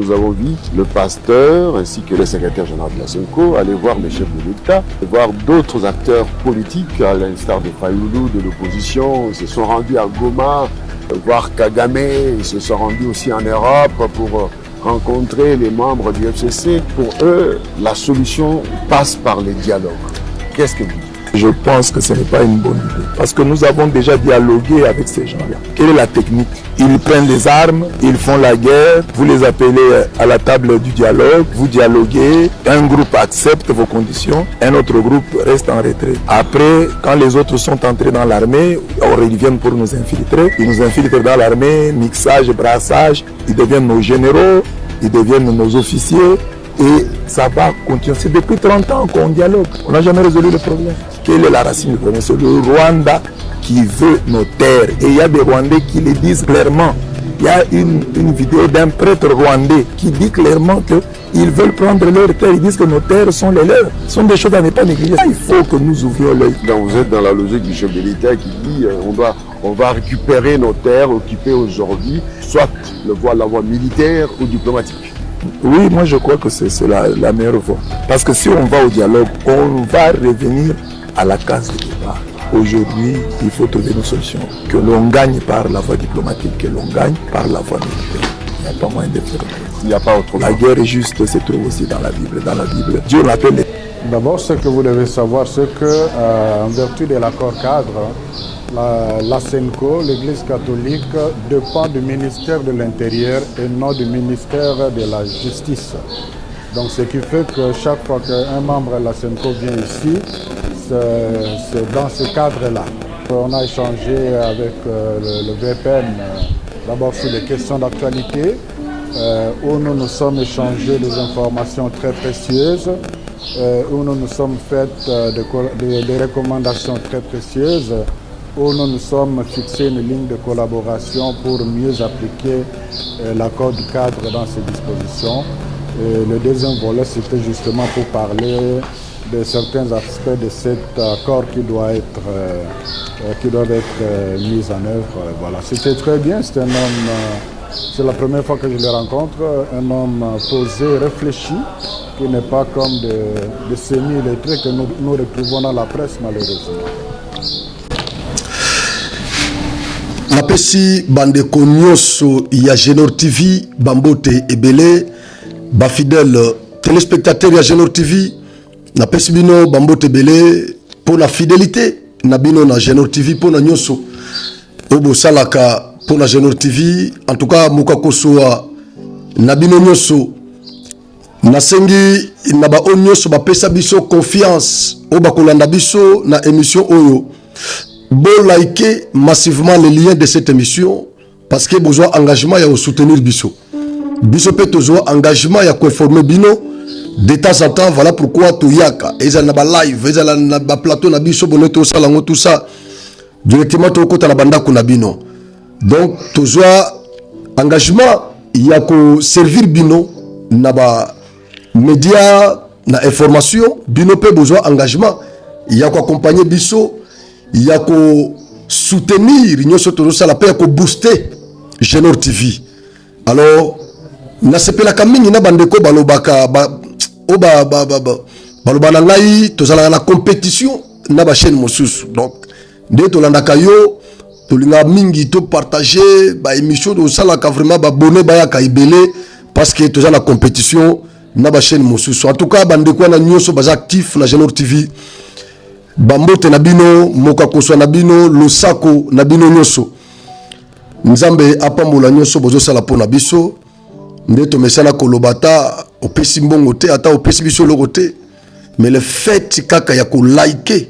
nous avons vu le pasteur ainsi que le secrétaire général de la SENCO aller voir les chefs de l'État, voir d'autres acteurs politiques, à l'instar de Fayoulou, de l'opposition. Ils se sont rendus à Goma, voir Kagame. Ils se sont rendus aussi en Europe pour rencontrer les membres du FCC. Pour eux, la solution passe par les dialogues. Qu'est-ce que vous dites? Je pense que ce n'est pas une bonne idée. Parce que nous avons déjà dialogué avec ces gens-là. Quelle est la technique? Ils prennent les armes, ils font la guerre, vous les appelez à la table du dialogue, vous dialoguez, un groupe accepte vos conditions, un autre groupe reste en retrait. Après, quand les autres sont entrés dans l'armée, ils viennent pour nous infiltrer. Ils nous infiltrent dans l'armée, mixage, brassage, ils deviennent nos généraux, ils deviennent nos officiers. Et ça va continuer. C'est depuis 30 ans qu'on dialogue. On n'a jamais résolu le problème. Quelle est la racine du problème? C'est le Rwanda qui veut nos terres. Et il y a des Rwandais qui le disent clairement. Il y a une vidéo d'un prêtre rwandais qui dit clairement qu'ils veulent prendre leurs terres. Ils disent que nos terres sont les leurs. Ce sont des choses à ne pas négliger. Il faut que nous ouvrions l'œil. Vous êtes dans la logique du chef de l'État qui dit on va récupérer nos terres occupées aujourd'hui, soit la voie militaire ou diplomatique. Oui, moi je crois que c'est la meilleure voie. Parce que si on va au dialogue, on va revenir à la case de départ. Aujourd'hui, il faut trouver une solution. Que l'on gagne par la voie diplomatique, que l'on gagne par la voie militaire. Il n'y a pas moyen de faire. Il n'y a pas autre. La guerre est juste, se trouve aussi dans la Bible. Dans la Bible, Dieu l'appelle. D'abord, ce que vous devez savoir, c'est que, en vertu de l'accord cadre, la SENCO, l'Église catholique, dépend du ministère de l'Intérieur et non du ministère de la Justice. Donc ce qui fait que chaque fois qu'un membre de la SENCO vient ici, c'est dans ce cadre-là. On a échangé avec le VPN, d'abord sur les questions d'actualité, où nous nous sommes échangés des informations très précieuses, où nous nous sommes fait des recommandations très précieuses, où nous nous sommes fixés une ligne de collaboration pour mieux appliquer l'accord du cadre dans ses dispositions. Et le deuxième volet, c'était justement pour parler de certains aspects de cet accord qui doivent être mis en œuvre. Voilà. C'était très bien, c'est un homme, c'est la première fois que je le rencontre, un homme posé, réfléchi, qui n'est pas comme des semi-lettrés que nous retrouvons dans la presse malheureusement. Napesi bandeko nyonso ya Genor TV bambote ebele ba fidèle téléspectateur ya Genor TV napesi bino bambote ebele pour la fidélité na bino na Genor TV pour na nyonso obo salaka pour na Genor TV en tout cas muka kosoa na bino nyonso nasengi na ba o nyonso ba pesa biso confiance oba kolanda biso na émission oyo. Bon liker massivement les liens de cette émission parce que besoin engagement ya soutenir biso. Biso peut toujours engagement ya ko informer bino de temps en temps. Voilà pourquoi to yaka ezala na ba live ezala na ba plateau na biso boneto salango tout ça directement to kota na banda kuna bino. Donc toujours engagement ya ko servir bino na ba média na information bino peut besoin engagement ya ko accompagner biso. Il y a qu'à soutenir, il y a qu'à booster Genor TV. Alors, na sepela kamini na bandeko balobaka balobana ngai tozala na compétition na ba chaîne mosusu. Donc, dès tolandaka yo tolinga mingi to partager ba émission de sala ka vraiment ba abonné ba ya ka ibele parce que tozala na compétition na ba chaîne mosusu. En tout cas, bandeko na nyonso ba actif na Genor TV. Bambote nabino, mokakoso nabino, losako nabino nyoso. Nzambe apambola nyoso bozo sala pona biso. Ndeto mesana kolobata opesi mbongo te ata opesi biso lokote. Mais le fait kaka ya ko liker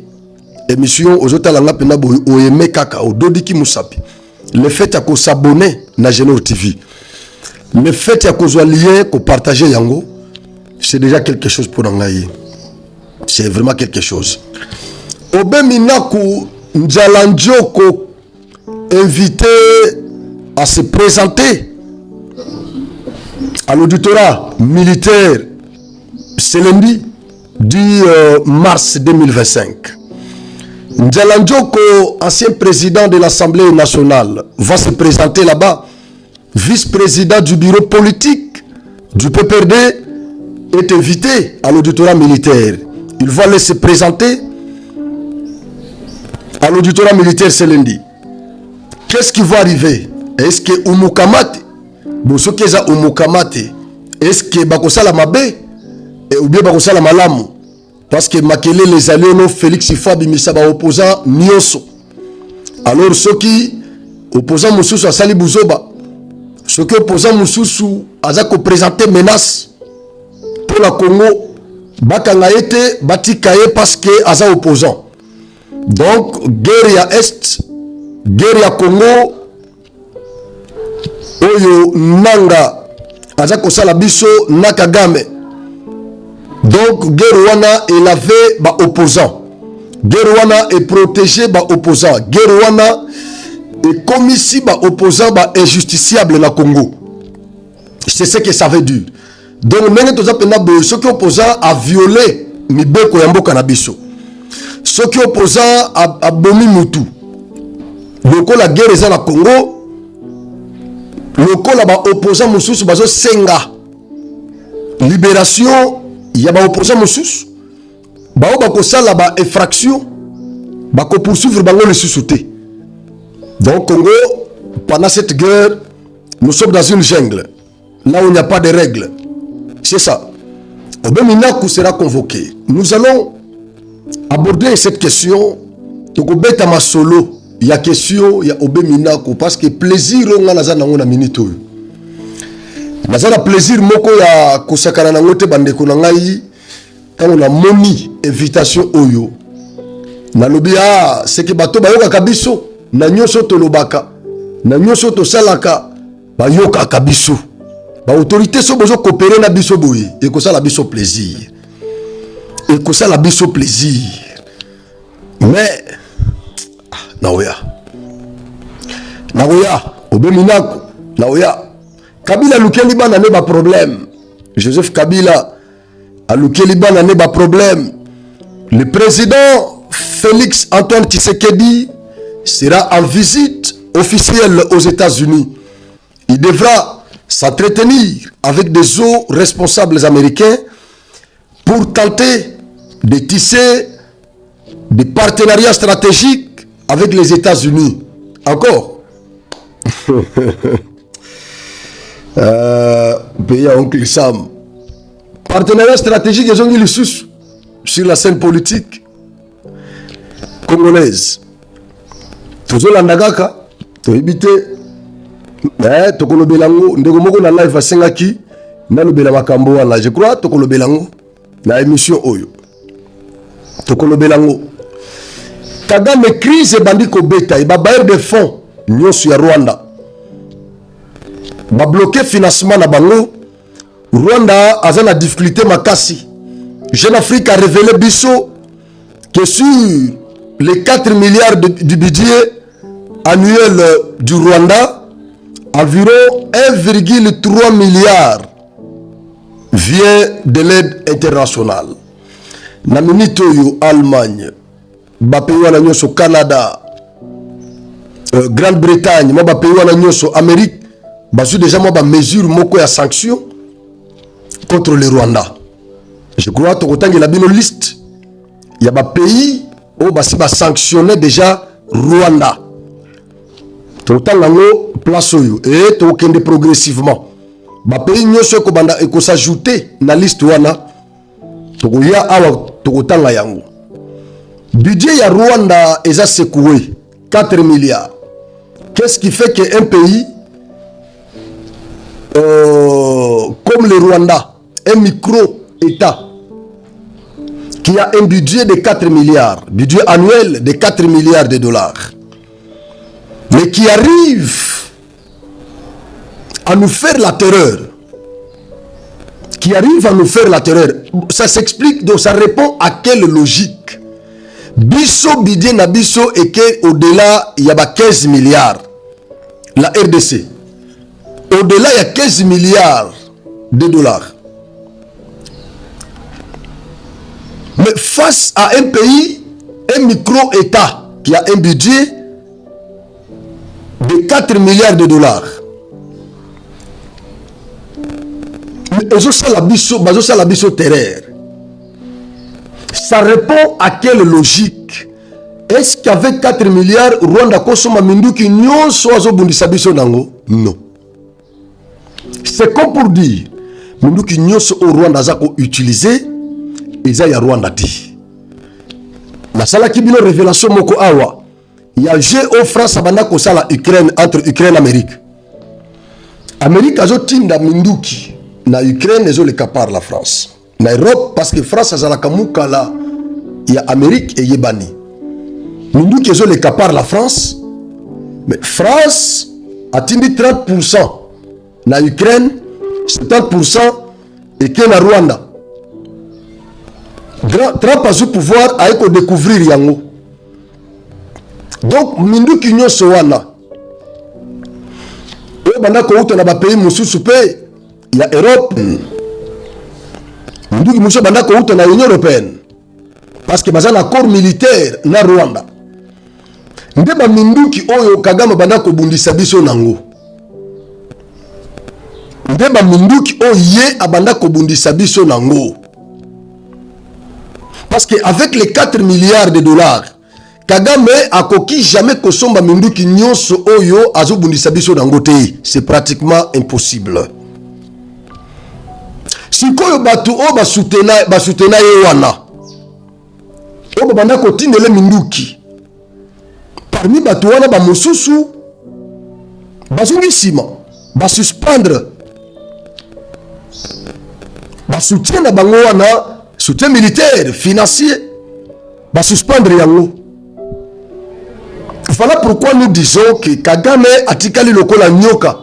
émission ozotala nga pena boy oyeme kaka ododiki musapi. Le fait ya ko s'abonner na Genor TV. Le fait ya ko zwa lien ko partager yango, c'est déjà quelque chose pour ngai. C'est vraiment quelque chose. Obeminaku Njalanjoko invité à se présenter à l'auditorat militaire ce lundi 10 mars 2025. Njalanjoko, ancien président de l'Assemblée nationale, va se présenter là-bas, vice-président du bureau politique du PPRD est invité à l'auditorat militaire. Il va aller se présenter à l'auditorat militaire ce lundi. Qu'est-ce qui va arriver? Est-ce que Umukamate, bon, ce qui est Umukamate, est-ce que Bakosala Mabe ou bien Bakosala Malamu? Parce que Makele les alliés, Félix Fabi Misaba opposant Nyoso. Alors ceux qui opposant Moussoussou à Sali Bouzoba, ceux qui opposant Moussoussou à Zako présenter menace pour la Congo, Bakangaete, Batikaye parce que Aza opposant. Donc, guerre à Est, guerre à Congo, Oyo Nanga, Azako Salabiso, Nakagame. Donc, guerre wana est lavé par opposant. Guerre wana est protégé par opposant. Guerre wana est commis ici par opposant, par injusticiable na Congo. C'est ce que ça veut dire. Donc, maintenant, ceux qui opposent à violer Mibeko Yambo Kanabiso. Ceux qui opposent à Bomi Moutou. Le la guerre est dans le Congo. Le la opposant Moussous Bazo Senga. Libération, il y a des opposants Moussous. Bao bako sala ba effraction. Bako poursuivre bango le sous-souté. Donc, Congo, pendant cette guerre, nous sommes dans une jungle. Là où il n'y a pas de règles. C'est ça. Obeminaku sera convoqué. Nous allons aborder cette question. Tokobeta ma solo. Il y a question, il y a Obeminaku. Parce que plaisir, on a na minute. Nazana plaisir, moko ya kusakana na ngote bandeko na ngai. Quand on a moni invitation oyo. Na lobia, c'est que bato bayoka kabiso. Na nyoso tolobaka. Na nyoso tosalaka. Bayoka kabiso. Ba autorité so bozo coopérer na biso boye et que ça la biso plaisir. Et que ça la biso plaisir. Mais naoya. Obeminaku, naoya. Kabila lukeli bana ne ba problème. Joseph Kabila a lukeli bana ne ba problème. Le président Félix Antoine Tshisekedi sera en visite officielle aux États-Unis. Il devra s'entretenir avec des hauts responsables américains pour tenter de tisser des partenariats stratégiques avec les États-Unis. Encore. Pays à Oncle Sam. Partenariat stratégique, ils ont eu le sous sur la scène politique congolaise. Toujours l'andagaka, tu évité. Tokolobelango ndeko moko na live asengaki na lobela makambo wana je crois tokolobelango na émission oyo tokolobelango Kagame crise bandi ko beta et ba bailleur de fonds nyonso ya Rwanda ba bloquer financement na bango. Rwanda a une difficulté makasi. Jeune Afrique a révélé biso que sur les 4 milliards du budget annuel du Rwanda, environ 1,3 milliard vient de l'aide internationale. Na minute yo Allemagne, ba pays wana nyoso Canada, Grande-Bretagne, ma ba pays wana nyoso Amérique, ba su déjà ma ba mesure moko ya sanction contre le Rwanda. Je crois que autant que la bino liste, il y a ba pays où ba si ba sanctionner déjà Rwanda. Autant lango place oyo et to kende progressivement. Ba pays nyoso ko banda e ko s'ajouter na liste wana. To ya awa to kotanga yango. Budget ya Rwanda est secoué 4 milliards. Qu'est-ce qui fait qu'un pays comme le Rwanda, un micro-État qui a un budget de 4 milliards, budget annuel de 4 milliards de dollars, mais qui arrive à nous faire la terreur, ça s'explique, donc ça répond à quelle logique? Biso budget na biso et que au-delà il y a 15 milliards, la RDC. Au-delà, il y a 15 milliards de dollars. Mais face à un pays, un micro-État qui a un budget de 4 milliards de dollars, la biso terreur. Ça répond à quelle logique? Est-ce qu'avec 4 milliards, Rwanda kosoma minduki nyonso azobundisa biso nango? Non. C'est comme pour dire, minduki nyonso au Rwanda zako utiliser, eza ya Rwanda ti. La sala qui bino révélation moko awa, il y a jeu au France abanda ko sala Ukraine entre Ukraine et Amérique. Amérique azo tinda minduki na Ukraine ezo le capar la France. Na Europe parce que France azala kamuka la ya Amérique et yebani. Minduki ezo le capar la France. Mais France a tindi 30% na Ukraine, 70% et que na Rwanda. Trump a eu pouvoir à découvrir yango. Donc minduki nyonso wana. Et banda ko uta na ba pays mususu pe ya Europe. Minduki mususu banda ko uta na Union européenne. Parce que baza na accord militaire na Rwanda. Ndeba minduki oyo Kagame banda ko bundisa biso nango. Ndeba minduki oye abanda ko bundisa biso nango. Parce qu'avec les 4 milliards de dollars, Kagame a coquille jamais kosomba minduki nyonso oyo azobundisa biso nango te. C'est pratiquement impossible. Sikoyo batu o basutena ye wana. O banda ko tindele minduki. Parmi batu wana ba mosusu bazungisima, ba suspendre. Ba soutien na bango wana, soutien militaire, financier, ba suspendre yango. Voilà pourquoi nous disons que Kagame atikali lokola nyoka.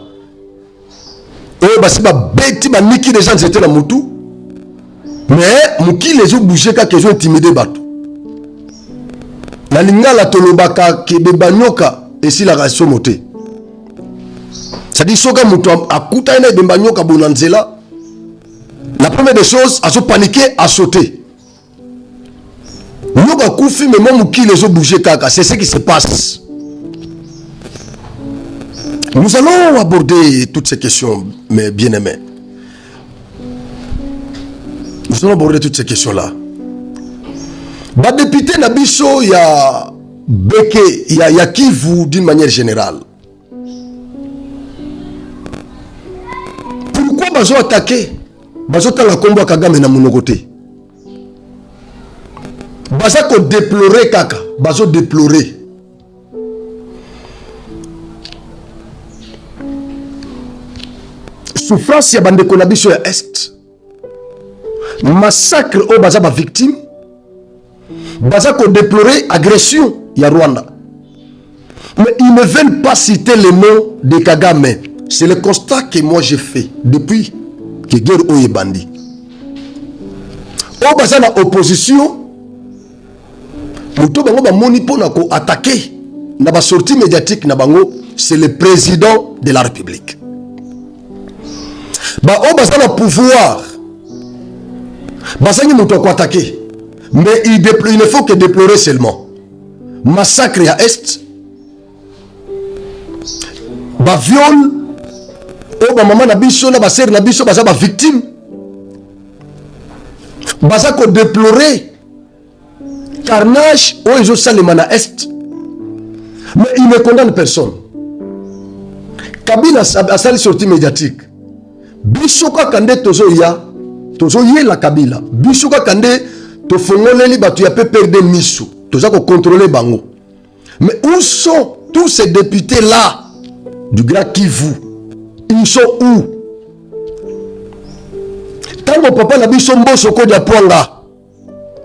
Et basi ba beti ba niki les gens étaient na mutu. Mais muki les ont bougé ka qu'ils ont intimidé batu. La lingala tolobaka ke beba nyoka et si la ration moté. Ça dit soka mutu akuta ina beba nyoka bonanzela. La première des choses, à se paniquer, à sauter. Nyoka koufi mais même muki les ont bougé kaka, c'est ce qui se passe. Nous allons aborder toutes ces questions, mes bien-aimés. Nous allons aborder toutes ces questions-là. Bah, député Nabiso, il y a Beke, il y a Kivu d'une manière générale. Pourquoi bazo attaquer? Bazo tala combat Kagame na monogoté. Bazo ko déplorer kaka, bazo déplorer. Souffrance ya bande konabiso ya Est. Massacre au baza ba victime. Baza ko déplorer agression ya Rwanda. Mais ils ne veulent pas citer les mots de Kagame. C'est le constat que moi j'ai fait depuis que guerre oye bandi. Au baza na opposition. Muto bango ba moni pona ko attaquer na ba sortie médiatique na bango, c'est le président de la République. Bah on baza na pouvoir. Baza ni muto ko attaquer. Mais il ne faut que déplorer seulement. Massacre à Est. Bah viol. Oh bah maman na biso na ba sœur na biso baza ba victime. Baza ko déplorer. Carnage, oh ils ont salé na Est. Mais il ne condamne personne. Kabila a sali sortie médiatique. Bisoka kande tozo ye la Kabila. Bisoka kande to fongoleli batu ya pe perdre misu. Toza ko contrôler bango. Mais où sont tous ces députés là du Grand Kivu? Ils sont où? Tango papa na biso mboso ko dia pwanga.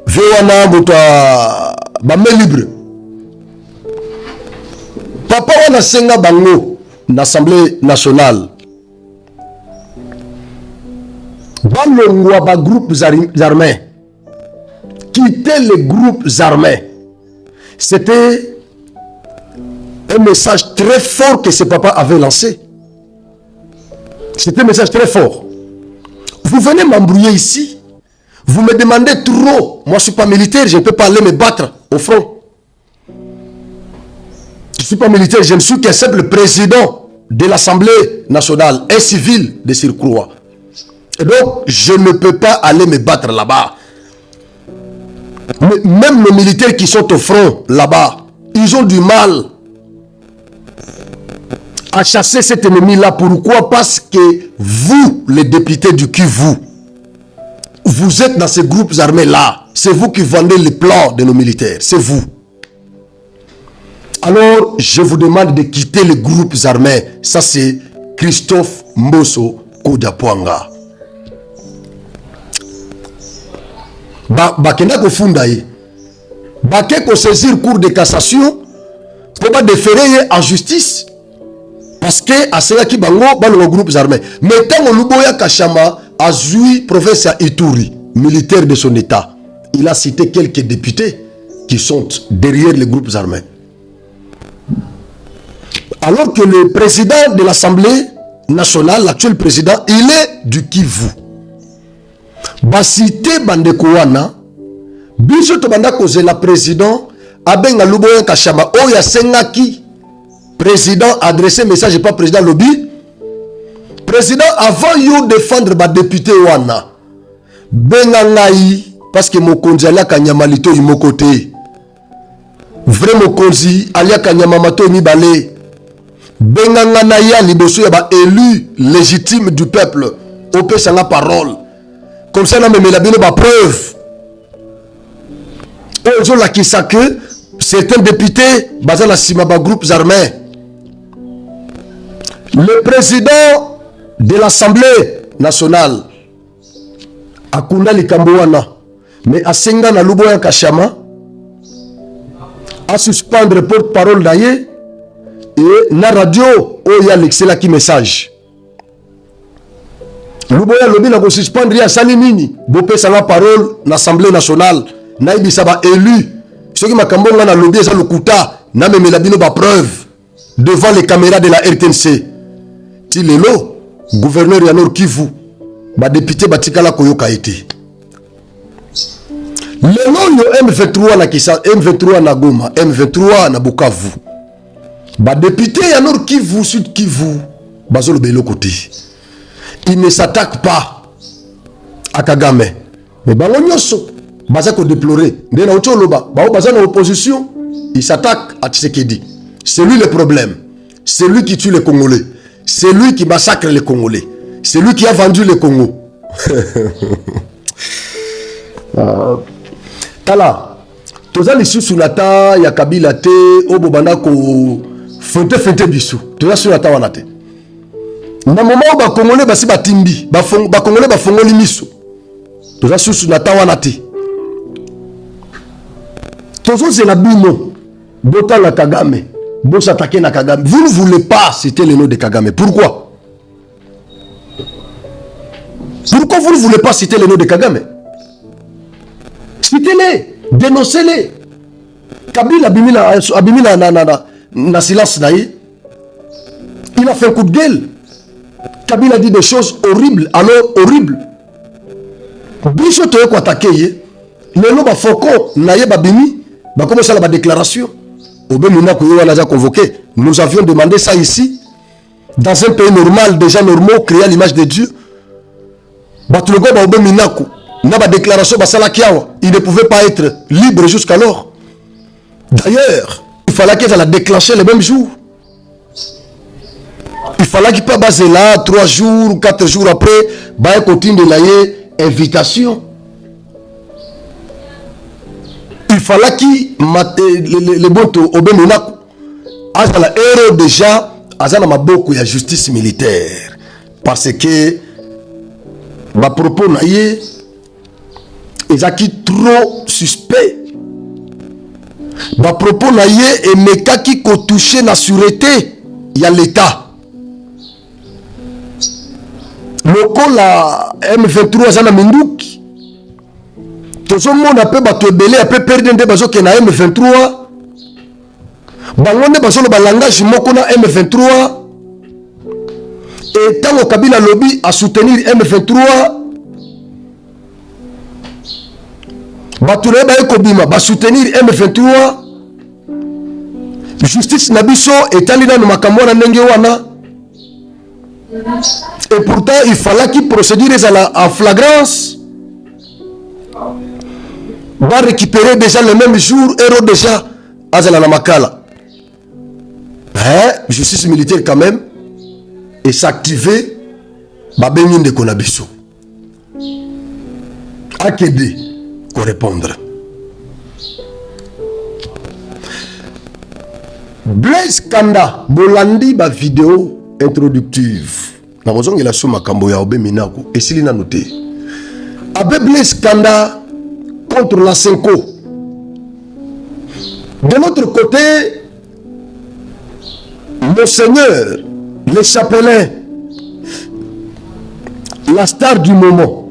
Vewana bota bamé libre. Papa wana senga bango l'Assemblée nationale. Balongwa ba groupes armés. Quitter les groupes armés. C'était un message très fort que ce papa avait lancé. C'était un message très fort. Vous venez m'embrouiller ici. Vous me demandez trop. Moi, je ne suis pas militaire. Je ne peux pas aller me battre au front. Je ne suis pas militaire. Je ne suis qu'un simple président de l'Assemblée nationale. Un civil de surcroît. Et donc, je ne peux pas aller me battre là-bas. Mais même nos militaires qui sont au front là-bas, ils ont du mal à chasser cet ennemi-là. Pourquoi? Parce que vous, les députés du Kivu, vous êtes dans ces groupes armés-là. C'est vous qui vendez les plans de nos militaires. C'est vous. Alors, je vous demande de quitter les groupes armés. Ça, c'est Christophe Mbosso Kodapwanga. Bakenda kofunda ye. Baké ko saisir cour de cassation pour pas déférer en justice. Parce que à cela qui bango dans les groupes armés. Mais tant que Luboya Kachama a joui professeur Ituri, militaire de son état, il a cité quelques députés qui sont derrière les groupes armés. Alors que le président de l'Assemblée nationale, l'actuel président, il est du Kivu. Basité Bandekouana, biso to banda cause la président abenga Luboya Kachama oya sengaki président adressé message pas président lobby président avant you défendre ba député wana benga ngai parce que mokonzi alia kanyama lito imokote vrai mokonzi alia kanyama mato mibale benga ngana ya liboso ya ba élu légitime du peuple opesa nga parole. Comme ça, on me l'a bien ma preuve. Aujourd'hui, qui sait que certains députés, basés dans les groupes armés, le président de l'Assemblée nationale, Akunda Likambouana, mais à Senga na Luboya Kachama, à suspendre porte-parole d'ailleurs, et na radio, où il y a l'excellent qui message. Luboya lobi na ko suspendre ya salimini bopé la parole na l'Assemblée nationale na ibisa ba élu ceux qui makambo na lobi ça lokuta na memela bino ba preuve devant les caméras de la RTNC ti lelo gouverneur ya Nord Kivu ba député batikala koyoka été lelo yo M23 na Kisa M23 na Goma M23 na Bukavu ba député ya Nord Kivu Sud Kivu bazolo belo côté. Il ne s'attaque pas à Kagame. Mais Balonyoso, Bazako déploré. Dena Ocholoba, Baza dans l'opposition, il s'attaque à Tshisekedi. C'est lui le problème. C'est lui qui tue les Congolais. C'est lui qui massacre les Congolais. C'est lui qui a vendu le Congo. Tala, toza lisu sunata ya Kabila te, obo banako fente bisu. Toza sunata wanate. Na moment où ba Congolais basi batimbi, ba Congolais ba fongoli miso. Toza susu na tawana te. Tozo c'est la bino. Bota la Kagame. Bo s'attaquer na Kagame. Vous ne voulez pas citer le nom de Kagame. Pourquoi? Pourquoi vous ne voulez pas citer le nom de Kagame? Citez-les, dénoncez-les. Kabila abimina na silence naïe. Il a fait un coup de gueule. Kabila a dit des choses horribles, alors horribles. Biso to ko attaquer le no ba foko na ye babimi ba commencer la déclaration. Obemina ko yo a convoqué. Nous avions demandé ça ici dans un pays normal, déjà normaux, créé à l'image de Dieu. Ba tout le go ba obemina ko na ba déclaration ba sala kiawa, il ne pouvait pas être libre jusqu'alors. D'ailleurs, il fallait qu'elle la déclencher le même jour. Il fallait qu'il pas baser là 3 jours ou 4 jours après, bah continue de l'ailler invitation. Il fallait qu'il mate les boto obemina à la héros déjà à na maboko ya justice militaire parce que ba propos naie ezaki trop suspect. Ba propos naie et meka qui ko toucher la sûreté il y a l'état. Loko la M23 zana minduki. Tozo monde peu bato belé peu perdre nde bazo ke na M23. Bangonde bazo le langage moko na M23. Et tant Kabila lobby à soutenir M23. Bato le ba ekobima ba soutenir M23. Justice nabiso etali na makambo na ndenge wana. Et pourtant, il fallait qu'il procédure en flagrance. Va récupérer déjà le même jour, héros déjà, Azala Namakala. Justice militaire quand même, et s'activer, Babemine de Konabiso. Akede, qu'on répondre. Blaise Kanda, Bolandi, ba vidéo introductive. Na raison il a sous ma cambo ya Obeminako, et s'il a noté. Abbé Blaise Kanda contre la Senko. De l'autre côté, Monseigneur, le chapelain, la star du moment,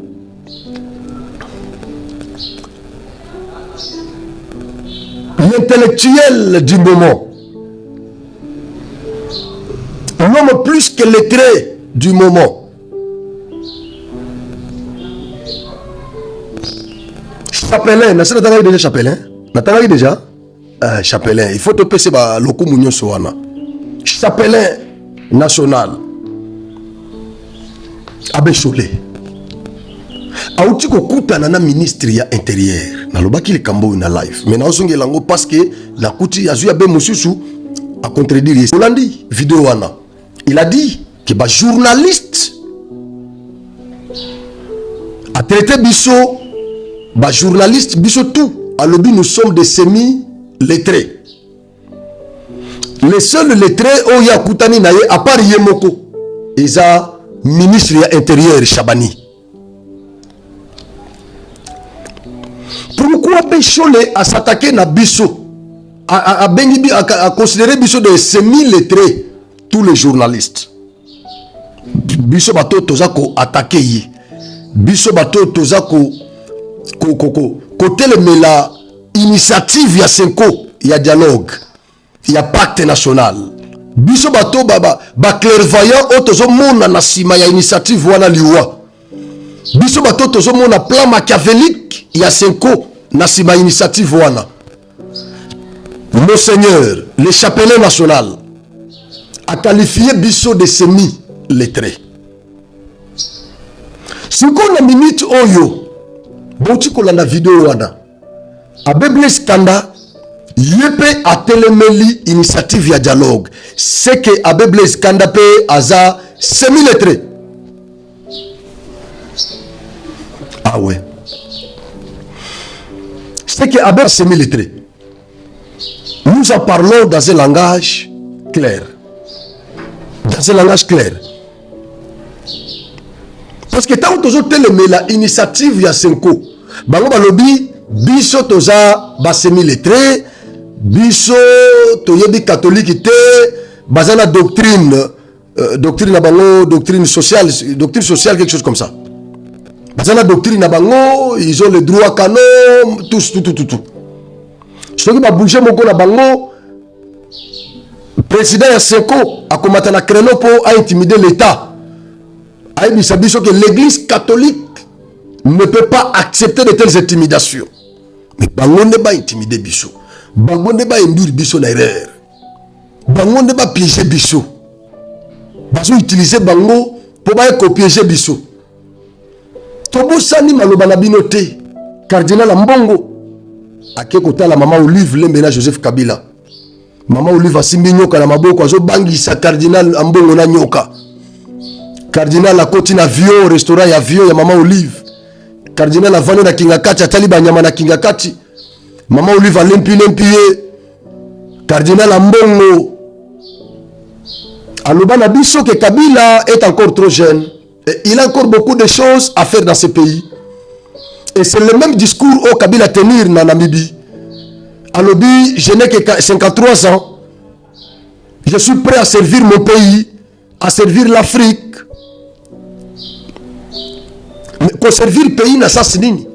l'intellectuel du moment, l'homme plus que lettré du moment, chapelain, n'a-t-il déjà chapelain? N'a-t-il déjà chapelain? Il faut te passer par le coup Mounion Soana. Chapelain national. Abbé Cholé. Aouti ko kuta nana ministre ya intérieur. Na loba ki le kambo na live. Mais na osonge lango parce que la kuti yazu abbé Mosusu a contredire. Holandi vidéo wana. Il a dit que ba journaliste a traité biso ba journaliste biso tout. À l'objet nous sommes des semi-lettrés. Les seuls lettrés au Yakutani naye à part Yemoko. Isa ministre intérieur Chabani. Pourquoi Bécholé a s'attaqué na biso a considéré biso des semi-lettrés tous les journalistes. Biso bato tozako attaqué yi. Biso bato tozako côté le la initiative ya Senko, ya dialogue, ya pacte national. Biso bato ba clairvoyant otozo mona na sima ya initiative wana liwa. Biso bato tozo mona plan machiavélique ya Senko na sima initiative wana. Monseigneur, le chapelain national a qualifié biso de semi-lettrés. Si on a minute oyo Bouti kolanda vidéo wana. Abbé Blaise Kanda yepe a telemeli initiative ya dialogue. C'est que Abbé Blaise Kanda pe aza semi-lettré. Ah ouais. C'est que Abbé semi-lettré. Nous en parlons dans un langage clair. Dans un langage clair. Parce que tant que tu as l'initiative ya Senko, bango balobi biso toza ba semi-lettré, biso toyebi catholique te, bazana doctrine, doctrine na bango, doctrine sociale, quelque chose comme ça. Bazana doctrine na bango, ils ont le droit canon, tout. Ce qui va bouger mon na bango, président ya Senko a combattu la créneau pour intimider l'État. Que l'église catholique ne peut pas accepter de telles intimidations. Mais bango ne pas intimider biso. Bango ne pas induire biso na erreur. Bango ne pas piéger biso. Baso utiliser bango pour pas piéger biso. Tobo sani maloba na binote. Cardinal Mbongo ake kota la maman Olive Lembena Joseph Kabila. Maman Olive asimbi nyoka na maboko azo bangisa Cardinal Mbongo na nyoka. Cardinal a côté na vieux restaurant ya vieux ya Maman Olive. Cardinal a venu na Kingakati a taliba nyama na Kingakati. Maman Olive a lempiye. Cardinal a Mbongo. Aloba na biso que Kabila est encore trop jeune. Et il a encore beaucoup de choses à faire dans ce pays. Et c'est le même discours au Kabila tenir na Namibie. Alobi, je n'ai que 53 ans. Je suis prêt à servir mon pays, à servir l'Afrique. Conserver le pays n'a pas nini.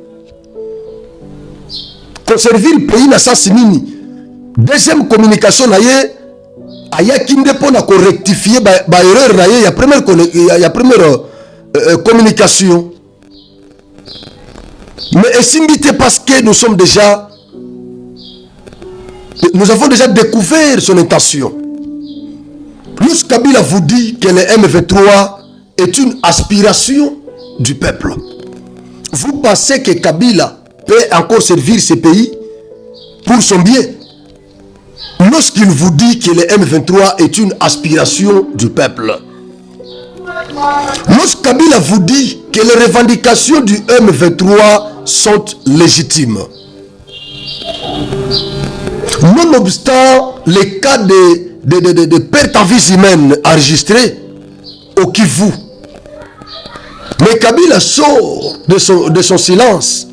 Conserver le pays n'a pas nini. Deuxième communication naye aya kinde pona ko rectifier ba erreur naye ya première communication. Mais estimité parce que nous avons déjà découvert son intention. Lui Lorsque Kabila vous dit que le M23 est une aspiration du peuple, vous pensez que Kabila peut encore servir ce pays pour son bien? Lorsqu'il vous dit que le M23 est une aspiration du peuple, lorsque Kabila vous dit que les revendications du M23 sont légitimes, nonobstant les cas de pertes en vie humaine enregistrés au Kivu, mais Kabila sort de son silence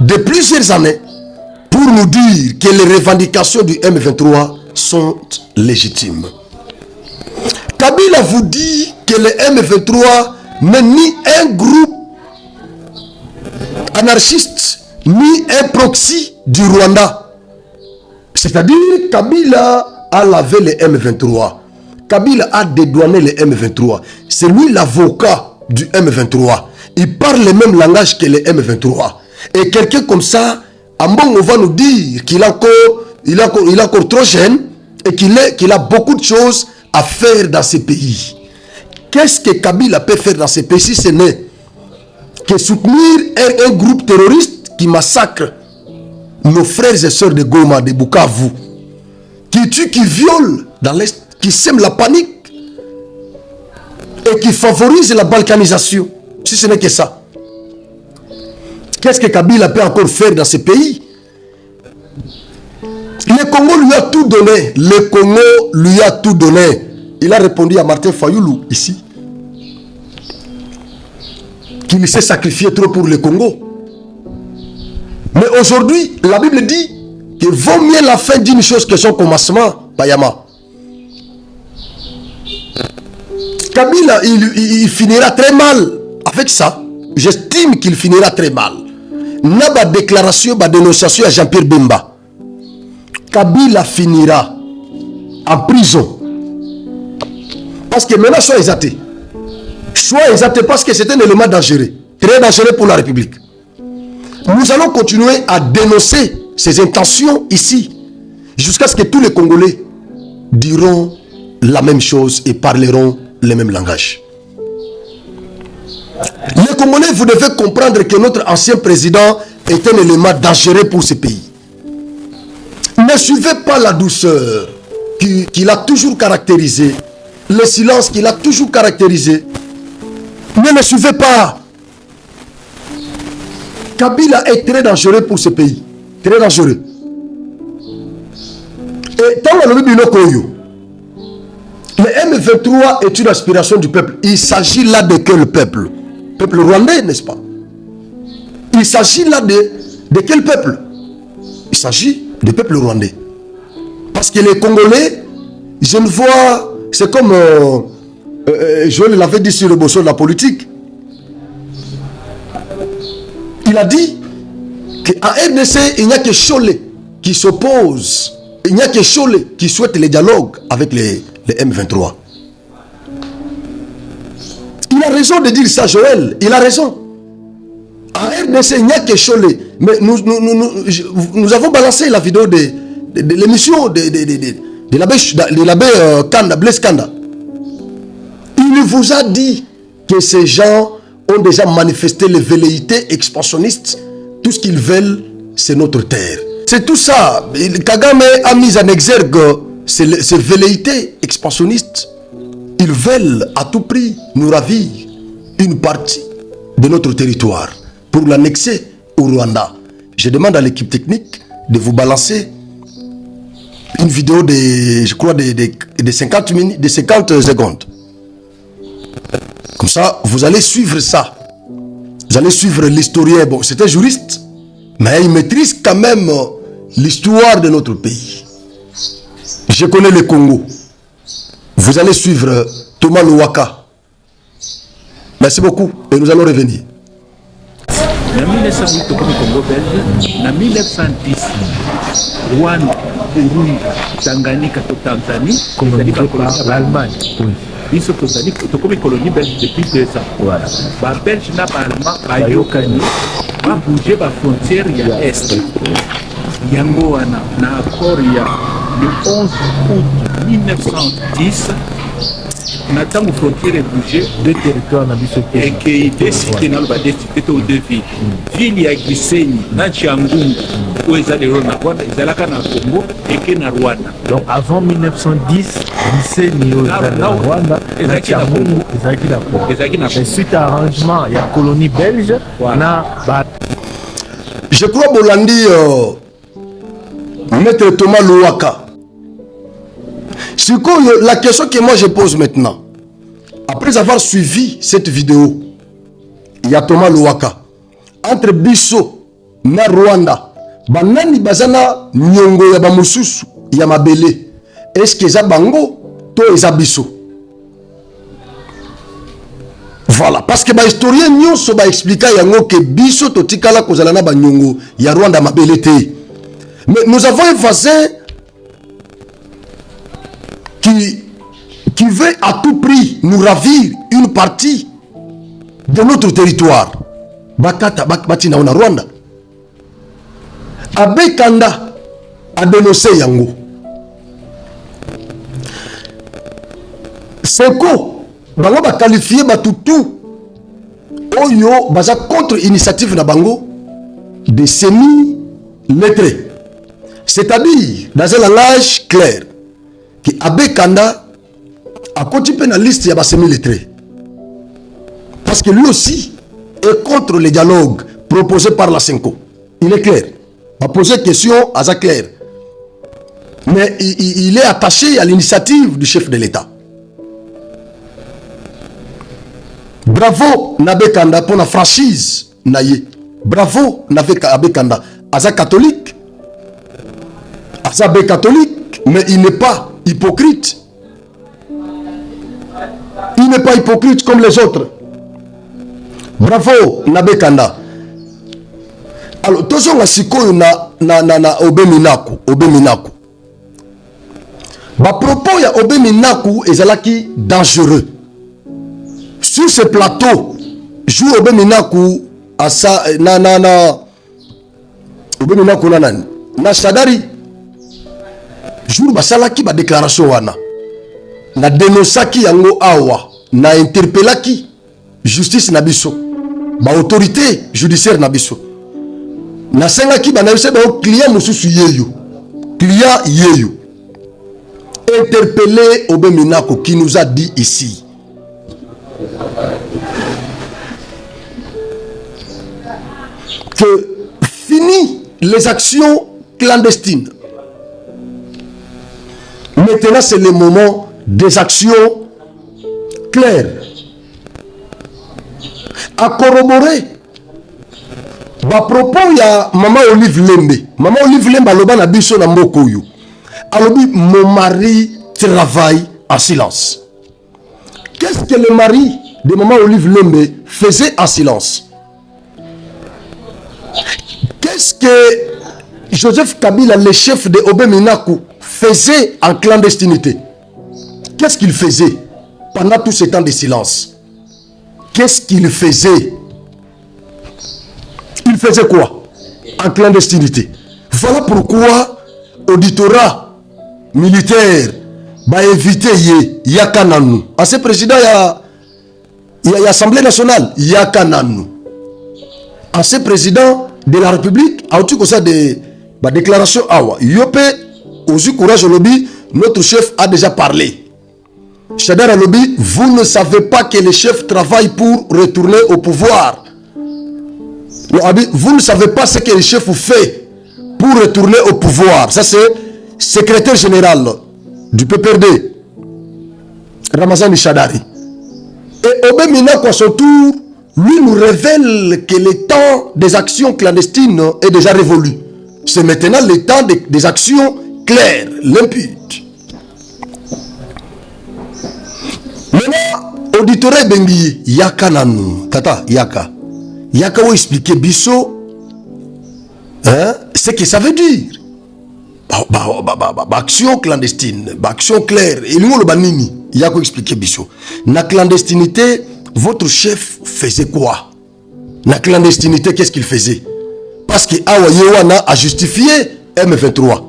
de plusieurs années pour nous dire que les revendications du M23 sont légitimes. Kabila vous dit que le M23 n'est ni un groupe anarchiste, ni un proxy du Rwanda. C'est-à-dire, Kabila a lavé le M23. Kabila a dédouané le M23. C'est lui l'avocat du M23. Il parle le même langage que le M23. Et quelqu'un comme ça, à bon, on va nous dire qu'il est encore trop jeune et qu'il a beaucoup de choses à faire dans ce pays. Qu'est-ce que Kabila peut faire dans ce pays si ce n'est que soutenir un groupe terroriste qui massacre nos frères et sœurs de Goma, de Bukavu, qui tue, qui viole dans l'Est, qui sème la panique et qui favorise la balkanisation, si ce n'est que ça. Qu'est-ce que Kabila peut encore faire dans ce pays? Le Congo lui a tout donné. Le Congo lui a tout donné. Il a répondu à Martin Fayoulou ici qu'il s'est sacrifié trop pour le Congo. Mais aujourd'hui, la Bible dit qu'il vaut mieux la fin d'une chose que son commencement, Payama. Kabila, il finira très mal avec ça. J'estime qu'il finira très mal. N'a pas déclaration, pas dénonciation à Jean-Pierre Bemba. Kabila finira en prison. Parce que maintenant, soit exalté. Soit exalté parce que c'est un élément dangereux. Très dangereux pour la République. Nous allons continuer à dénoncer ces intentions ici. Jusqu'à ce que tous les Congolais diront la même chose et parleront le même langage. Les Congolais, vous devez comprendre que notre ancien président est un élément dangereux pour ce pays. Ne suivez pas la douceur qu'il a toujours caractérisée, le silence qu'il a toujours caractérisé. Ne le suivez pas. Kabila est très dangereux pour ce pays. Très dangereux. Et tant que le M23 est une aspiration du peuple. Il s'agit là de quel peuple? Peuple rwandais, n'est-ce pas? Il s'agit là de quel peuple? Il s'agit du peuple rwandais. Parce que les Congolais, je ne vois... C'est comme... Joël l'avait dit sur le bosson de la politique. Il a dit qu'en RDC, il n'y a que Cholet qui s'oppose. Il n'y a que Cholet qui souhaite le dialogue avec les M23. Il a raison de dire ça, Joël. Il a raison. En RDC, il n'y a que Cholet. Mais nous avons balancé la vidéo de l'émission de l'abbé Kanda, Blaise Kanda. Il vous a dit que ces gens ont déjà manifesté les velléités expansionnistes. Tout ce qu'ils veulent, c'est notre terre. C'est tout ça. Kagame a mis en exergue ces velléités expansionnistes. Ils veulent à tout prix nous ravir une partie de notre territoire pour l'annexer au Rwanda. Je demande à l'équipe technique de vous balancer une vidéo de, je crois, de 50 minutes, de 50 secondes. Comme ça, vous allez suivre ça. Vous allez suivre l'historien. Bon, c'est un juriste, mais il maîtrise quand même l'histoire de notre pays. Je connais le Congo. Vous allez suivre Thomas Louaka. Merci beaucoup et nous allons revenir. En 1908 comme Congo belge, en 1910 Rwanda, Burundi, Tanganyika, Tanzanie, c'est-à-dire l'Allemagne. Ils sont comme colonie belge depuis 2 ans. Voilà. Les Belges n'ont pas allemand, Yokani, va bouger la frontière à l'Est. Yango na accord le 11 août 1910. na tango frontière bouger deux territoires na biso et que décider na ba décider to deux villes ville ya Gisenyi na Changungu où ils allaient na Rwanda ils allaient na Congo et que na Rwanda. Donc avant 1910 Gisenyi na Rwanda na Changungu ezaki na Congo. Suite à arrangement il y a colonie belge na ba. Je crois Bolandi Maître Thomas Louaka. La question que moi je pose maintenant, après avoir suivi cette vidéo, il y a Thomas Louaka. Entre Bisso na Rwanda, banani bazana nyongo ya bamususu ya mabele. Est-ce que ça bango to eza Bisso? Voilà, parce que les historiens nyonso ba expliquer yango que Bisso to tikala kozala na banyongo ya Rwanda mabele te. Mais nous avons un voisin qui veut à tout prix nous ravir une partie de notre territoire. Bakata Batina on Rwanda. Abe Kanda a dénoncé yango. Seko bango ba qualifié batutu oyo baza contre initiative na bango de semi-lettrés. C'est-à-dire dans un langage clair que Abe Kanda a continué dans la liste de semi-lettrés. Parce que lui aussi est contre le dialogue proposé par la Senko. Il est clair. Il a posé question à ça clair. Mais il est attaché à l'initiative du chef de l'État. Bravo Nabe Kanda pour la franchise naye. Bravo Nabe Kanda. Aza catholique. Aza bé catholique, mais il n'est pas hypocrite. Il n'est pas hypocrite comme les autres. Bravo Nabe Kanda. Alors, tous on a sikoyo na Obeminaku. Ba propos ya Obeminaku ezalaki dangereux. Sur ce plateau, joue Obeminaku à ça Obeminaku na Shadari. Jour basalaki ba déclaration wana. Na dénonçaki yango awa, na interpellaki justice na biso. Ba autorité judiciaire na biso. Na sengaki ba na yose ba client mususu yeyo. Client yeyo. Interpellé Obeminaku qui nous a dit ici. Que fini les actions clandestines. Maintenant, c'est le moment des actions claires. À corroborer. À propos, il y a Maman Olive Lembe. Maman Olive Lembe, aloba na biso na mokoyo. Alobi, mon mari travaille en silence. Qu'est-ce que le mari de Maman Olive Lembe faisait en silence? Qu'est-ce que Joseph Kabila, le chef de Obeminaku, faisait en clandestinité? Qu'est-ce qu'il faisait pendant tout ce temps de silence? Qu'est-ce qu'il faisait? Il faisait quoi en clandestinité? Voilà pourquoi auditorat militaire va éviter Yakananu. À ce président, il y a l'Assemblée nationale, Yakananu. À ce président de la République, à tout ça de la déclaration Awa. Yopé, Ozu Courage Lobby, notre chef a déjà parlé. Chadar Lobby, vous ne savez pas que le chef travaille pour retourner au pouvoir. Vous ne savez pas ce que le chef fait pour retourner au pouvoir. Ça, c'est secrétaire général du PPRD, Ramazani Chadari. Et Obeminaku, à son tour, lui nous révèle que le temps des actions clandestines est déjà révolu. C'est maintenant le temps des actions claires, limpides. Maintenant, auditorat bengi yaka nanu, tata yaka. Yaka ou expliquer biso, hein, ce que ça veut dire. Action clandestine, action claire. Et nous le banini, yaka expliquer biso. Na clandestinité, votre chef faisait quoi? La clandestinité, qu'est-ce qu'il faisait? Parce que Awa Yewana a justifié M23.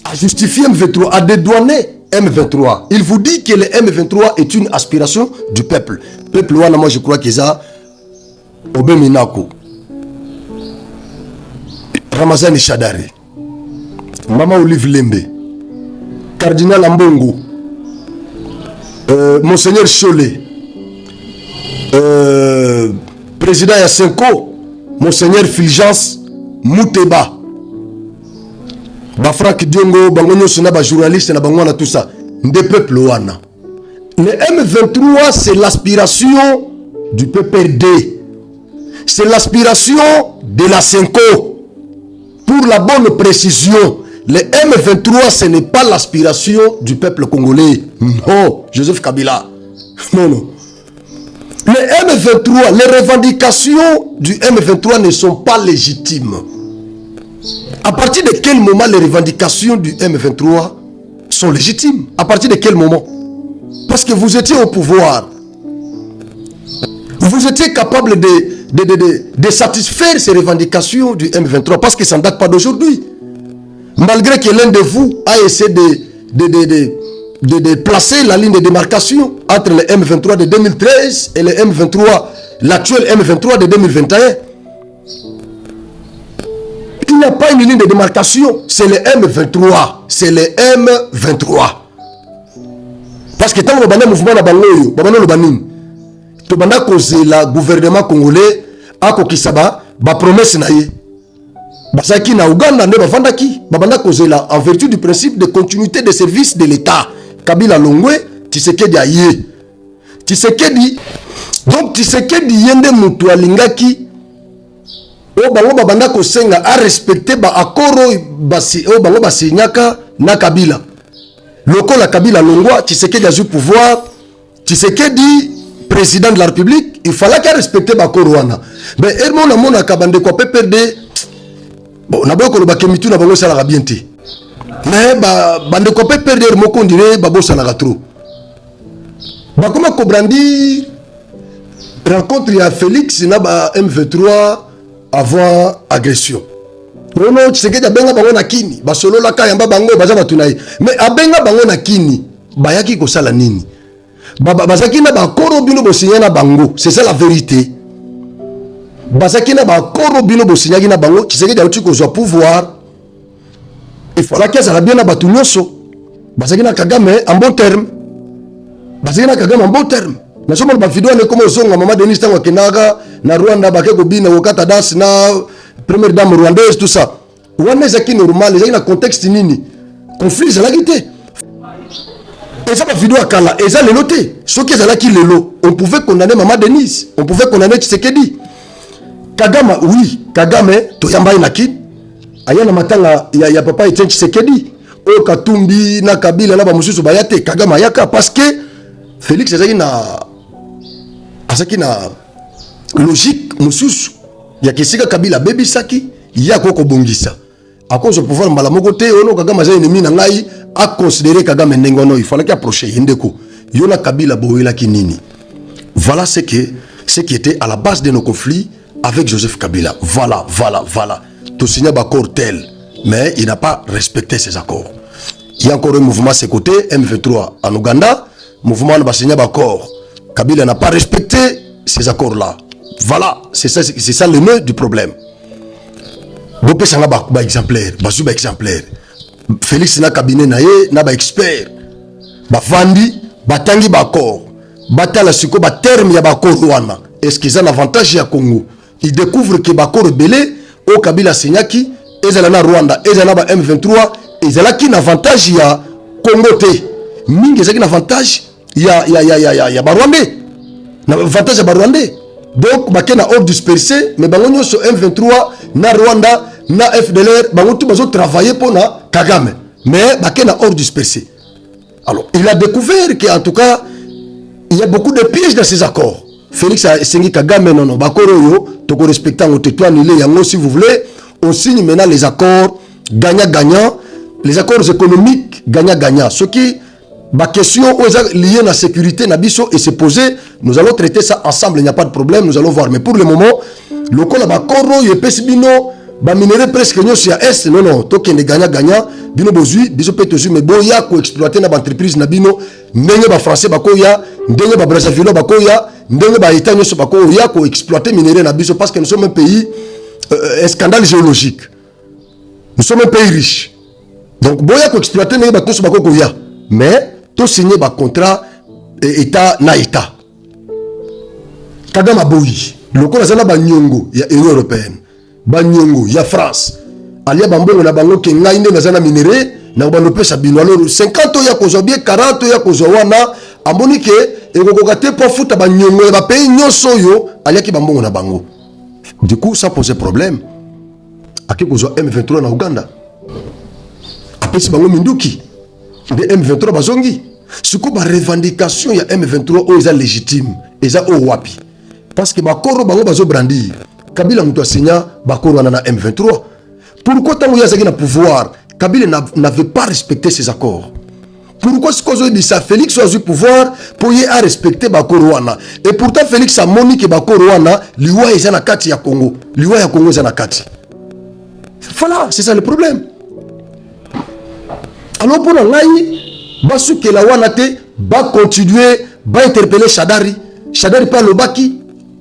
A justifié M23, a dédouané M23. Il vous dit que le M23 est une aspiration du peuple. Peuple, moi je crois que ça, Obeminako, Ramazani Shadari, Mama Olive Lembe, Cardinal Ambongo, Monseigneur Cholet, Président Yasenko, Monseigneur Fulgence Mouteba, Franck Diongo, Bangonyo Sona, journaliste, na tout ça. Des peuples wana. Le M23, c'est l'aspiration du PPRD. C'est l'aspiration de la Senko. Pour la bonne précision, le M23, ce n'est pas l'aspiration du peuple congolais. Non, Joseph Kabila. Non, non. Le M23, les revendications du M23 ne sont pas légitimes. À partir de quel moment les revendications du M23 sont légitimes? À partir de quel moment? Parce que vous étiez au pouvoir. Vous étiez capable de satisfaire ces revendications du M23 parce que ça ne date pas d'aujourd'hui. Malgré que l'un de vous a essayé de placer la ligne de démarcation entre le M23 de 2013 et le M23, l'actuel M23 de 2021. Il n'y a pas une ligne de démarcation, c'est le M23. C'est le M23. Parce que tant que le mouvement na bangoyo, babano le banin, to banda cause la gouvernement congolais a kokisaba ba promesse na ye. Basaki na Uganda ne bafandaki, babanda cause la en vertu du principe de continuité de service de l'État. Kabila Longwe, Tshisekedi aye. Tshisekedi, donc Tshisekedi yende mutu alingaki o bango babanda ko senga a respecter ba akoro basi o bango basinyaka na Kabila. Loko la Kabila Longwa, Tshisekedi a eu pouvoir, Tshisekedi président de la République, il fallait qu'il respecte ba akoro wana. Mais ermo na mona kabande ko PPRD. Bon, na boko lo bakemitu na bango sala bien te. Mais bande ko PPRD moko ndire babo sala trop. Ba comment comprendre rencontre ya Félix na ba M23 avant agression. Non, Tshisekedi abenga bango na kini, ba solo la kayamba bango baza batunayi. Mais abenga bango na kini, bayaki ko sala nini? Bazaki na ba koro bino bosigna na bango, c'est ça la vérité. Bazaki na ba koro bino bosigna na bango, Tshisekedi a eu ko zo pouvoir. Il fallait que ça la bien na batu nyoso. Bazaki na Kagame en bon terme. Bazaki na Kagame en bon terme. Na somo ba vidéo ne comme zonga mama Denis tango kenaga na Rwanda bakeko bina wakata das na première dame rwandaise tout ça. Wana zaki normal, zaki na contexte nini? Conflit za la guité. Et ça ba vidéo akala, et ça le noté. Ce qui est là qui le lot, on pouvait condamner maman Denis, on pouvait condamner Tshisekedi. Kagame oui, Kagame to yamba inaki. Ayana matanga ya papa Etienne Tshisekedi. O Katumbi na Kabila na ba mususu bayate Kagame ayaka parce que Félix ezaki na logique mususu ya kisika Kabila baby saki ya koko bongisa à cause du pouvoir mbala moko te ono Kagame za ennemi na ngai a considérer Kagame ndengono il fallait qu'il approche yendeko yona Kabila boyela kinini. Voilà ce qui était à la base de nos conflits avec Joseph Kabila. Voilà tout signé accord tel mais il n'a pas respecté ces accords. Il y a encore un mouvement à ses côtés M23 en Ouganda. Mouvement de signé d'accord. Kabila n'a pas respecté ces accords-là. Voilà, c'est ça le nœud du problème. Donc, c'est un exemplaire. Félix n'a cabinet n'a pas expert. Bafandi, batangi bakor. Batala siko ba terme ya bakor wana. Est-ce qu'ils ont un avantage à Congo? Ils découvrent que bakor belé au Kabila Senyaki, ezala Rwanda, ezala ba M23, ezala ki na avantage ya Congo te. Mingi ezaki na avantage ya Barwandais. Na avantage ya Barwandais. Donc bakena hors dispersé mais bango nyonso M23 na Rwanda na FDLR bango tout bazo travailler pour na Kagame mais bakena hors dispersé. Alors il a découvert qu'en tout cas il y a beaucoup de pièges dans ces accords. Félix a essayé Kagame non bakoro yo toko respectant au tétoire nilé yango si vous voulez on signe maintenant les accords gagnant-gagnant, les accords économiques gagnant-gagnant. Ce qui ma question liée à la sécurité Nabiso et se poser, nous allons traiter ça ensemble, il n'y a pas de problème, nous allons voir. Mais pour le moment, le col à Bakoro, il est pesibino, ba minéraux presque nous sur est non toke ne gagnant bino bozui biso pe tozu mais boya ko exploiter na entreprise na bino ndenge ba français bakoya ndenge ba Brazzaville bakoya ndenge ba état nyoso bakoya ko exploiter minéraux na biso parce que nous sommes un pays un scandale géologique. Nous sommes un pays riche. Donc boya ko exploiter ndenge ba toso bakoya mais to signer ba contrat état na état. Kagama boyi lokola zana ba nyongo ya Union européenne. Banyongo ya France alia bambongo na bango ke ngai nde nazana minéré na bando pesa bino alors 50 ya kozwa bien 40 ya kozwa wana amboni ke ekokoka te po futa banyongo ya ba pays nyonso yo alia ki bambongo na bango. Du coup ça pose problème aki kozwa M23 na Uganda apesi bango minduki de M23 bazongi suko ba revendication ya M23 o eza légitime eza o wapi parce que bakoro bango bazo brandir Kabila muto asenya bakoro na M23. Pourquoi tant il y a na pouvoir, Kabila n'avait pas respecté ses accords. Pourquoi ce qu'on dit ça Félix a eu pouvoir pour y a respecter bakoro wana. Et pourtant Félix a monique bakoro wana, liwa est na kati ya Congo. Liwa ya Congo est na kati. Voilà, c'est ça le problème. Alors pour ngai basu ke la wana te ba continuer ba interpeller Shadari. Shadari pas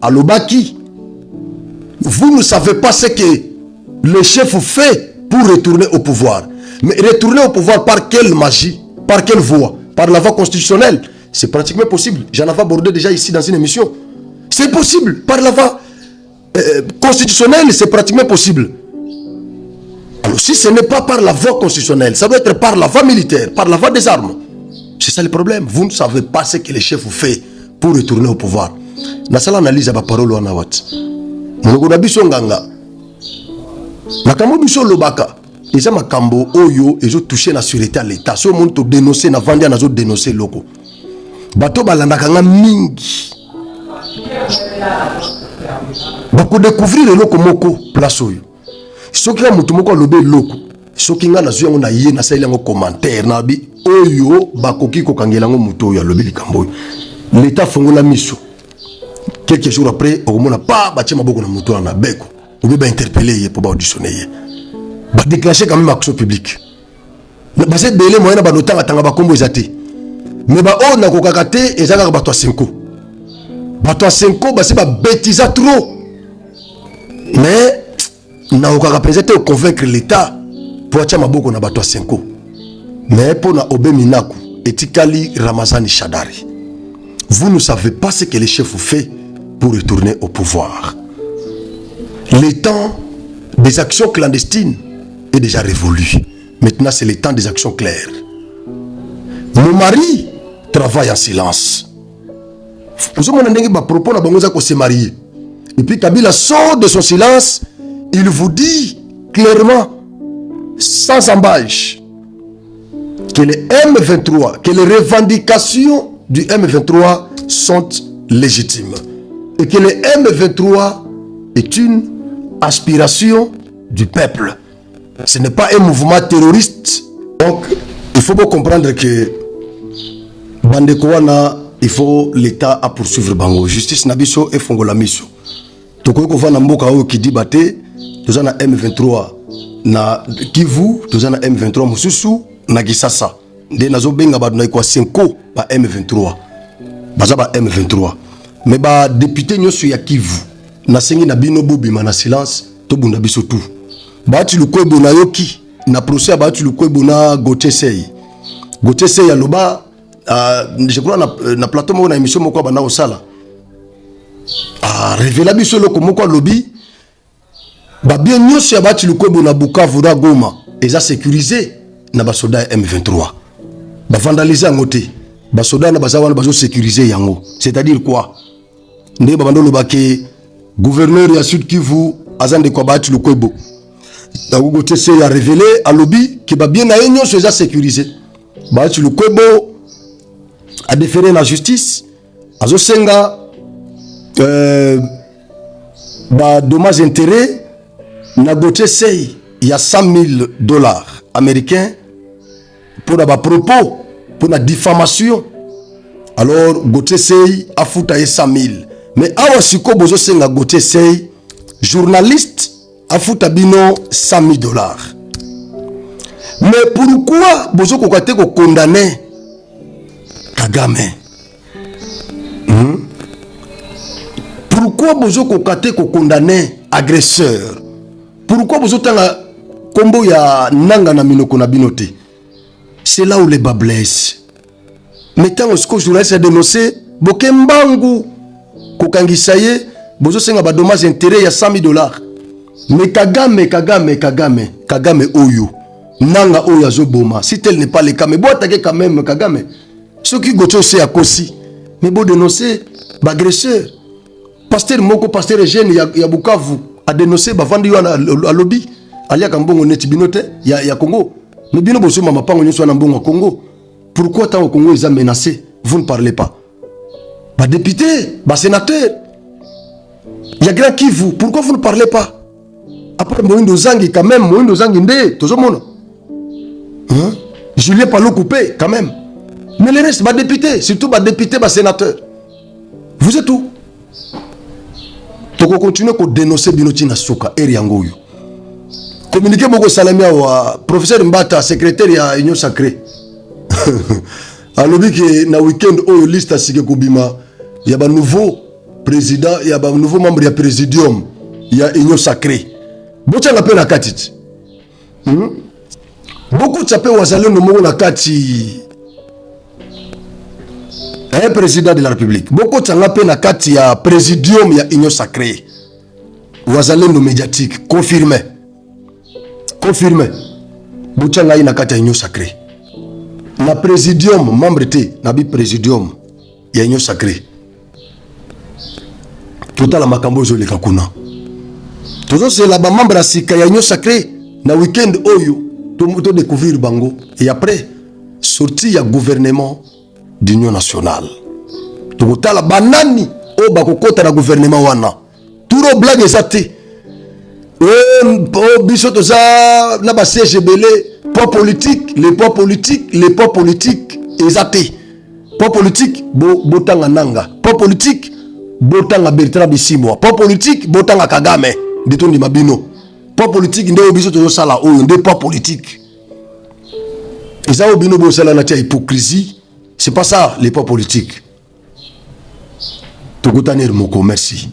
Alobaki. Vous ne savez pas ce que le chef fait pour retourner au pouvoir. Mais retourner au pouvoir par quelle magie? Par quelle voie? Par la voie constitutionnelle? C'est pratiquement possible. J'en avais abordé déjà ici dans une émission. C'est possible. Par la voie constitutionnelle, c'est pratiquement possible. Alors si ce n'est pas par la voie constitutionnelle, ça doit être par la voie militaire, par la voie des armes. C'est ça le problème. Vous ne savez pas ce que le chef fait pour retourner au pouvoir. Dans cette analyse, il y a parole en awat. Nous nganga makambo biso lobaka eza makambo oyo ezo toucher na sûreté à l'état so monto dénoncer na vandia nazo dénoncer loko bato balandaka nga mingi bako découvrir loko moko place oyo soki ya mutu moko lobe loko soki nga nazo yango na ye na sala yango commentaire na bi oyo bakoki ko kangela ngo mutu oyo lobe likambo l'état fongola miso. Quelques jours après, on n'a pas battu ma boue dans mon tour en abeko. On peut interpeller pour auditionner. Bah déclencher quand même action publique. Bah c'est belé moyen bah notant attendre bah combo ezate. Mais bah on a kokakate ezaka bah toi 5 ans. Bah toi 5 ans bah c'est bah bêtise trop. Mais na okakapeza te convaincre l'État pour acha maboko na bah toi 5 ans. Mais pour na Obé Minaku etikali Ramazani Shadari. Vous ne savez pas ce que les chefs fait pour retourner au pouvoir. Le temps des actions clandestines est déjà révolu. Maintenant, c'est le temps des actions claires. Mon mari travaille en silence. Vous avez propos de se marier. Et puis Kabila sort de son silence. Il vous dit clairement, sans embâche, que les M23, que les revendications du M23 sont légitimes. Et que le M23 est une aspiration du peuple. Ce n'est pas un mouvement terroriste. Donc, il faut bien comprendre que Bandekouana, il faut l'État à poursuivre Bango. Justice Nabiso et Fongola Miso. Toko ko vana mboka o ki dibate, toza na M23 na Kivu, toza na M23 mususu na Gisasa. Nde nazo benga ba na kwa 5 ba M23. Baza ba M23. Mais ba député nyoso ya Kivu na sengi na bino bobima na silence to bunda biso tout. Ba tu lukwebo na yoki na procès ba tu lukwebo na Gotesei. Gotesei ya loba je crois na plateau mo na émission moko ba na osala. Révéla biso loko moko lobby ba bien nyoso ya ba tu lukwebo na Bukavu na Goma eza sécurisé na ba soda M23. Ba vandaliser ngote. Ba soda na bazawana bazo sécuriser yango. C'est-à-dire quoi? Nde babando lobake gouverneur ya Sud Kivu azande kwa batu lukwebo. Na Gotesei a révélé à lobby que ba bien na enyo soza sécurisé. Batu lukwebo a déféré la justice azo senga ba dommages intérêts na Gotesei il y a $100,000 américains pour ba propos pour la diffamation. Alors Gotesei a foutu 100,000. Mais awa siko bozo senga Gotesei journaliste afuta bino 100 000 $. Mais pourquoi bozo kokate ko condamner Kagame? Pourquoi bozo kokate ko condamner agresseur? Pourquoi bozo tanga kombo ya nanga na minoko na binote? C'est là où les bas blessent. Mais tant que ce journaliste a dénoncé, Bokembangu kokangisa ye bozo senga ba dommage intérêt ya 100 000 $. Mais Kagame oyo nanga oyo azoboma, si tel n'est pas le cas, mais bon attaquer quand même Kagame. Ceux qui gocho c'est à Kosi, mais bon dénoncer l'agresseur. Pasteur Moko, pasteur Eugène ya Bukavu a dénoncé bavandi yo à lobby alia kambongo neti binote ya Congo. Mais bino boso mama pango nyoso na mbongo Congo. Pourquoi tant au Congo ils ont menacé? Vous ne parlez pas. Bah député, bah sénateur. Il y a grand qui vous. Pourquoi vous ne parlez pas? Après Moïndo Zangi quand même, Moïndo Zangi ndé, tout le monde. Hein? Julien Palo coupé quand même. Mais les restes, bah député, surtout bah député, bah sénateur. Vous êtes où? Donc on continue à dénoncer Binoti Nasuka, Eriangoyo. Communiquer beaucoup salamia au professeur Mbata, secrétaire à Union Sacrée. Alors que na week-end oyo liste à Sike Kobima, il y a un nouveau président, il y a un nouveau membre du présidium, il y a Union Sacrée. Beaucoup de la katiti. Beaucoup de sapé wazalé no mo na kati. Un président de la République. Beaucoup de sapé na kati ya présidium ya Union Sacrée. Wazalé no médiatique confirmé. Confirmé. Beaucoup de na kati ya Union Sacrée. Na présidium membre té na bi présidium ya Union Sacrée. Total la makambo zo le kakuna. Toujours c'est là-bas membre à Sika ya Union Sacrée na week-end oyo to découvrir bango et après sorti ya gouvernement d'union nationale. Total la banani o bakokota na gouvernement wana. Turo blague ezate. Biso to za na ba siège belé. Poids politique, les poids politiques, les poids politiques, exacté. Poids politique, botanga nanga. Poids politique, botanga Bertrand Bisimwa. Poids politique, botanga Kagame. Detondi mabino. Poids politique, nde obiso tozo sala oyo, nde poids politique. Et ça obino bo sala na tia hypocrisie. C'est pas ça les poids politiques. Tokotaner moko, merci.